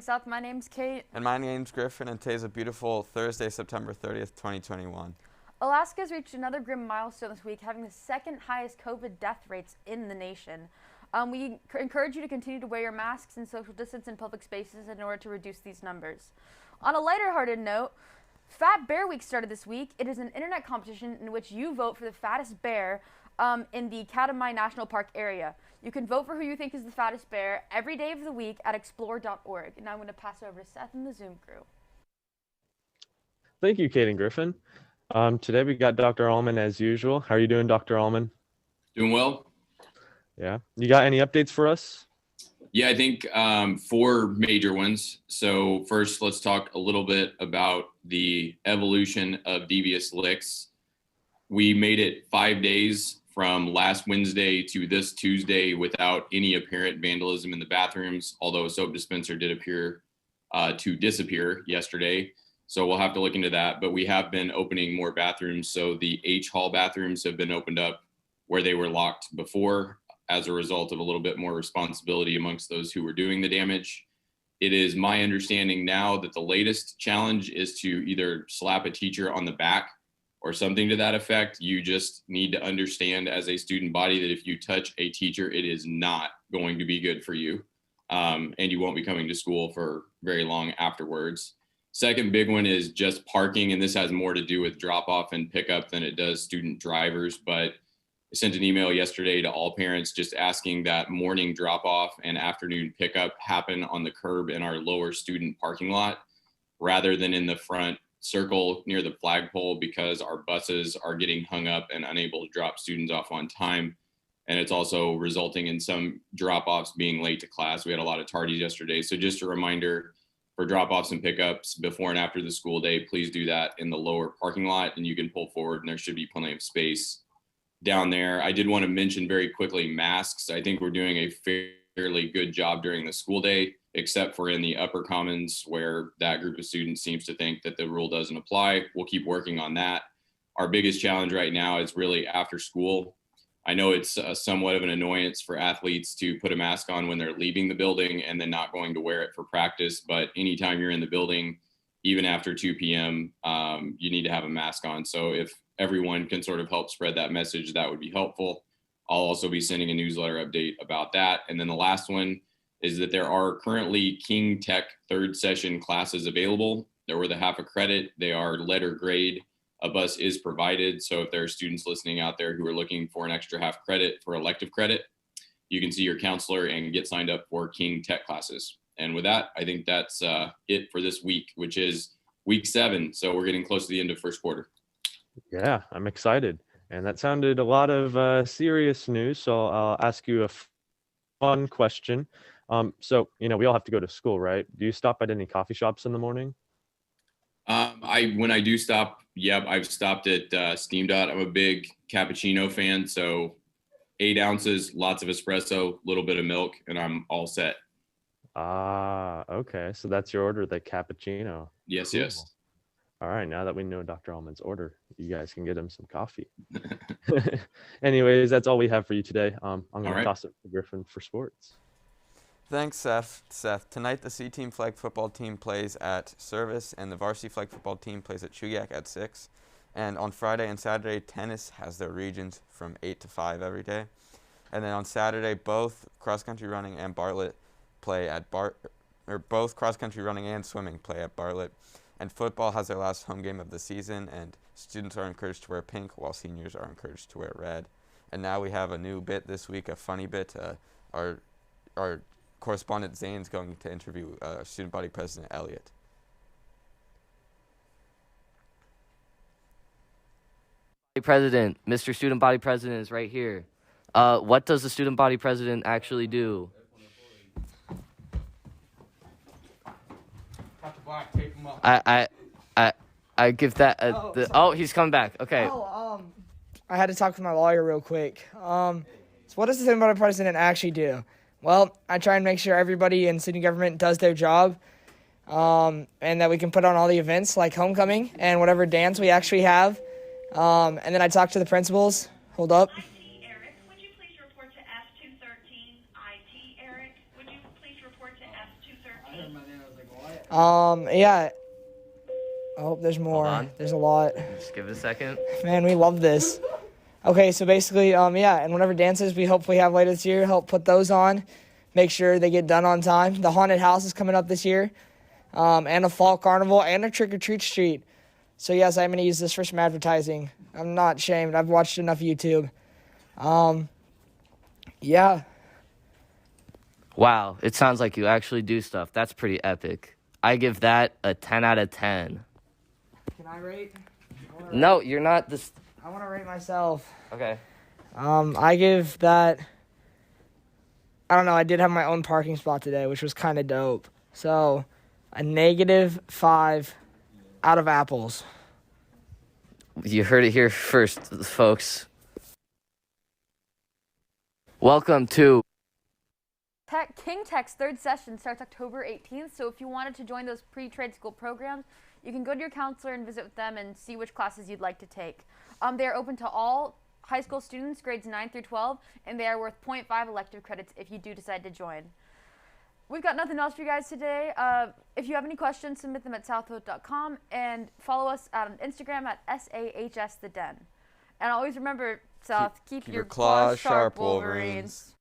Seth. My name's Kate. And my name's Griffin, and today's a beautiful Thursday, September 30th, 2021. Alaska's reached another grim milestone this week, having the second highest COVID death rates in the nation. We encourage you to continue to wear your masks and social distance in public spaces in order to reduce these numbers. On a lighter-hearted note, Fat Bear Week started this week. It is an internet competition in which you vote for the fattest bear in the Katmai National Park area. You can vote for who you think is the fattest bear every day of the week at explore.org. And now I'm going to pass it over to Seth and the Zoom crew. Thank you, Kate and Griffin. Today we got Dr. Allman as usual. How are you doing, Dr. Allman? Doing well. Yeah. You got any updates for us? Yeah, I think 4 major ones. So first, let's talk a little bit about the evolution of devious licks. We made it 5 days from last Wednesday to this Tuesday without any apparent vandalism in the bathrooms, although a soap dispenser did appear to disappear yesterday. So we'll have to look into that. But we have been opening more bathrooms. So the H Hall bathrooms have been opened up where they were locked before as a result of a little bit more responsibility amongst those who were doing the damage. It is my understanding now that the latest challenge is to either slap a teacher on the back or something to that effect. You just need to understand as a student body that if you touch a teacher, it is not going to be good for you. And you won't be coming to school for very long afterwards. Second big one is just parking. And this has more to do with drop off and pickup than it does student drivers. But I sent an email yesterday to all parents just asking that morning drop off and afternoon pickup happen on the curb in our lower student parking lot rather than in the front circle near the flagpole, because our buses are getting hung up and unable to drop students off on time. And it's also resulting in some drop-offs being late to class. We had a lot of tardies yesterday. So just a reminder for drop-offs and pickups before and after the school day, please do that in the lower parking lot and you can pull forward and there should be plenty of space down there. I did want to mention very quickly masks. I think we're doing a fairly good job during the school day, except for in the upper commons where that group of students seems to think that the rule doesn't apply. We'll keep working on that. Our biggest challenge right now is really after school. I know it's somewhat of an annoyance for athletes to put a mask on when they're leaving the building and then not going to wear it for practice. But anytime you're in the building, even after 2 p.m., you need to have a mask on. So if everyone can sort of help spread that message, that would be helpful. I'll also be sending a newsletter update about that. And then the last one is that there are currently King Tech 3rd session classes available. They're worth a half a credit. They are letter grade. A bus is provided. So if there are students listening out there who are looking for an extra half credit for elective credit, you can see your counselor and get signed up for King Tech classes. And with that, I think that's it for this week, which is week 7. So we're getting close to the end of first quarter. Yeah, I'm excited. And that sounded a lot of serious news. So I'll ask you a fun question. So, we all have to go to school, right? Do you stop at any coffee shops in the morning? When I do stop, I've stopped at Steam Dot. I'm a big cappuccino fan. So 8 ounces, lots of espresso, a little bit of milk, and I'm all set. Ah, okay. So that's your order, the cappuccino. Yes, Cool. yes. All right. Now that we know Dr. Allman's order, you guys can get him some coffee. Anyways, that's all we have for you today. I'm going to toss it to Griffin for sports. Thanks, Seth. Tonight, the C-Team flag football team plays at Service, and the varsity flag football team plays at Chugach at 6. And on Friday and Saturday, tennis has their regions from 8 to 5 every day. And then on Saturday, both cross-country running and Bartlett play at both cross-country running and swimming play at Bartlett. And football has their last home game of the season, and students are encouraged to wear pink, while seniors are encouraged to wear red. And now we have a new bit this week, a funny bit. Our correspondent Zane's going to interview student body president Elliot. President, Mr. Student Body President is right here. What does the Student Body President actually do? I give that he's coming back. Okay. I had to talk with my lawyer real quick. So what does the student body president actually do? Well, I try and make sure everybody in student government does their job, and that we can put on all the events like homecoming and whatever dance we actually have. And then I talk to the principals. Hold up. IT, Eric, would you please report to F213? IT, Eric, would you please report to F213? Yeah. Oh, there's more. on. There's a lot. Just give it a second. Man, we love this. Okay, so basically, yeah, and whatever dances we hopefully have later this year, help put those on. Make sure they get done on time. The haunted house is coming up this year, and a fall carnival and a trick-or-treat street. So yes, I'm going to use this for some advertising. I'm not ashamed. I've watched enough YouTube. Yeah. Wow, it sounds like you actually do stuff. That's pretty epic. I give that a 10 out of 10. Can I rate? No, you're not this. I want to rate myself. Okay. I give that, I don't know, I did have my own parking spot today, which was kind of dope. So, a -5 out of apples. You heard it here first, folks. Welcome to King Tech's third session starts October 18th, so if you wanted to join those pre-trade school programs, you can go to your counselor and visit with them and see which classes you'd like to take. They are open to all high school students, grades 9 through 12, and they are worth 0.5 elective credits if you do decide to join. We've got nothing else for you guys today. If you have any questions, submit them at southwood.com and follow us on Instagram at SAHS The Den. And always remember, South, keep your claws sharp, Wolverines.